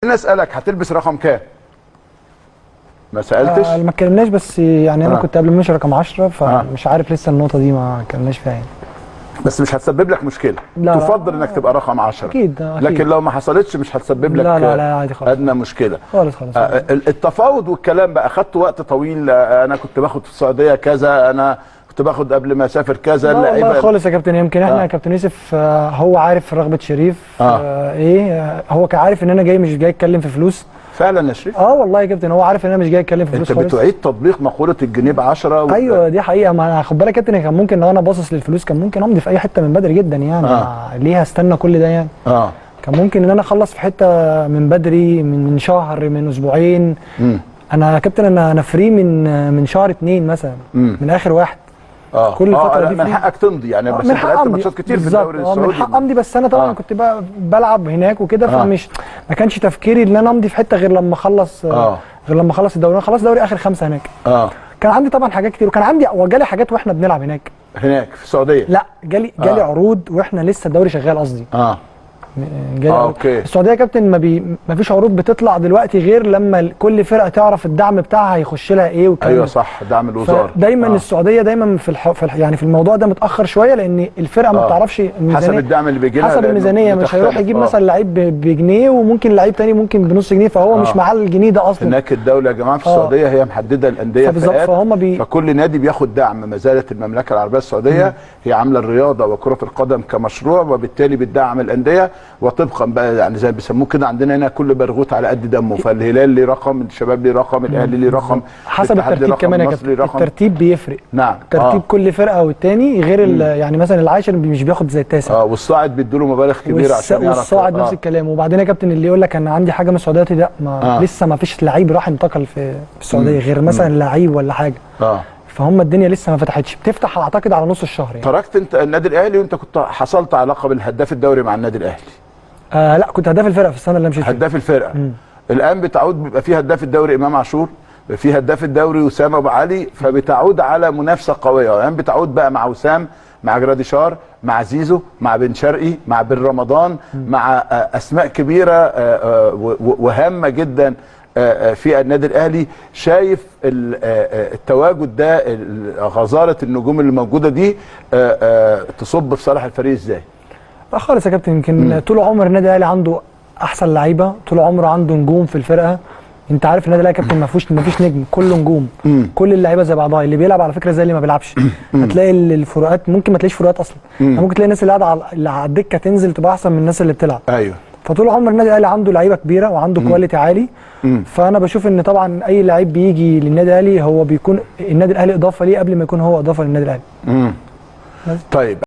انا اسالك هتلبس رقم كام؟ ما سالتش؟ ما اتكلمناش، بس يعني انا كنت قبل ما امشي رقم 10، فمش عارف لسه النقطه دي ما اتكلمناش فيها يعني. بس مش هتسبب لك مشكله. لا تفضل انك تبقى رقم 10. اكيد. لكن لو ما حصلتش مش هتسبب لك لا عادي خالص. ادنى مشكله خالص. التفاوض والكلام بقى اخدت وقت طويل. انا كنت باخد في السعوديه كذا، انا كنت باخد قبل ما اسافر كذا. لا والله خالص يا كابتن. يمكن احنا كابتن يوسف هو عارف رغبه شريف ايه. هو كان عارف ان انا مش جاي اتكلم في فلوس فعلا يا شريف. والله يا كابتن هو عارف ان انا مش جاي اتكلم في فلوس خالص. انت بتعيد تطبيق مقوله الجنيه ب 10 ايوه دي حقيقه. ما خد بالك يا كابتن، كان ممكن لو انا باصص للفلوس كان ممكن امضي في اي حته من بدري جدا يعني. ليه هستنى كل ده يعني؟ كان ممكن ان انا اخلص في حته من بدري، من شهر، من اسبوعين. انا يا كابتن انا فري من شهر 2 مثلا، من اخر واحد. كل الفتره دي من حقك تمضي يعني. بس انت لعبت ماتشات كتير في الدوري السعودي. من حق امضي، بس انا طبعا كنت بقى بلعب هناك وكده. فمش ما كانش تفكيري ان انا امضي في حته غير لما اخلص الدوري. انا خلصت دوري اخر 5 هناك. كان عندي طبعا حاجات كتير، وكان عندي وجالي حاجات واحنا بنلعب هناك في السعوديه. لا جالي عروض واحنا لسه الدوري شغال قصدي. اوكي. السعوديه يا كابتن ما فيش عروض بتطلع دلوقتي غير لما كل فرقه تعرف الدعم بتاعها هيخش لها ايه والكلام. ايوه صح، دعم الوزاره. دايما السعوديه دايما يعني في الموضوع ده متاخر شويه، لان الفرقه ما بتعرفش الميزانيه حسب الدعم اللي بيجي لها، حسب الميزانيه. مش هيروح يجيب مثلا لعيب بجنيه وممكن لعيب تاني ممكن بنص جنيه، فهو مش معاه الجنيه ده اصلا. هناك الدوله يا جماعه في السعوديه هي محدده الانديه فكل نادي بياخد دعم. ما زالت المملكه العربيه السعوديه هي عامله الرياضه وكره القدم كمشروع، وبالتالي بتدعم الانديه. وطبقا بقى يعني زي ما بيسموه كده عندنا هنا كل برغوت على قد دمه. فالهلال ليه رقم، الشباب ليه رقم، الاهلي ليه رقم، حسب الترتيب كمان يا كابتن. الترتيب بيفرق. نعم. ترتيب كل فرقه والتاني غير يعني مثلا العاشر مش بياخد زي التاسع. والصاعد بيدوا له مبالغ كبيره عشان يعرف. والصاعد نفس الكلام. وبعدين يا كابتن اللي يقول لك انا عندي حاجه من السعوديه دي، لا لسه ما فيش لعيب راح انتقل في السعوديه غير مثلا لعيب ولا حاجه. فهم الدنيا لسه ما فتحتش. بتفتح اعتقد على نص الشهر يعني. تركت انت النادي الاهلي وانت كنت حصلت على لقب الهداف الدوري مع النادي الاهلي. لا كنت هداف الفرقه في السنه اللي مشيت فيها. هداف الفرقه. الان بتعود بيبقى فيه هداف الدوري امام عاشور، في هداف الدوري وسام ابو علي، فبتعود على منافسه قويه. الان بتعود بقى مع وسام، مع جراديشار، مع زيزو، مع بن شرقي، مع بن رمضان، مع اسماء كبيره وهامه جدا في النادي الاهلي. شايف التواجد ده، غزاره النجوم اللي موجوده دي تصب في صالح الفريق ازاي؟ لا خالص يا كابتن. يمكن طول عمر النادي الاهلي عنده احسن لعيبه، طول عمره عنده نجوم في الفرقه. انت عارف النادي الاهلي يا كابتن ما فيش نجم، كله نجوم. كل اللعيبه زي بعضها، اللي بيلعب على فكره زي اللي ما بيلعبش. هتلاقي الفروقات، ممكن ما تلاقيش فروقات اصلا. ممكن تلاقي الناس اللي قاعده على الدكه تنزل تبقى احسن من الناس اللي بتلعب. ايوه. فطول عمر النادي الاهلي عنده لعيبه كبيره وعنده كواليتي عالي. فانا بشوف ان طبعا اي لعيب بيجي للنادي الاهلي هو بيكون النادي الاهلي اضافه ليه قبل ما يكون هو اضافه للنادي الاهلي. طيب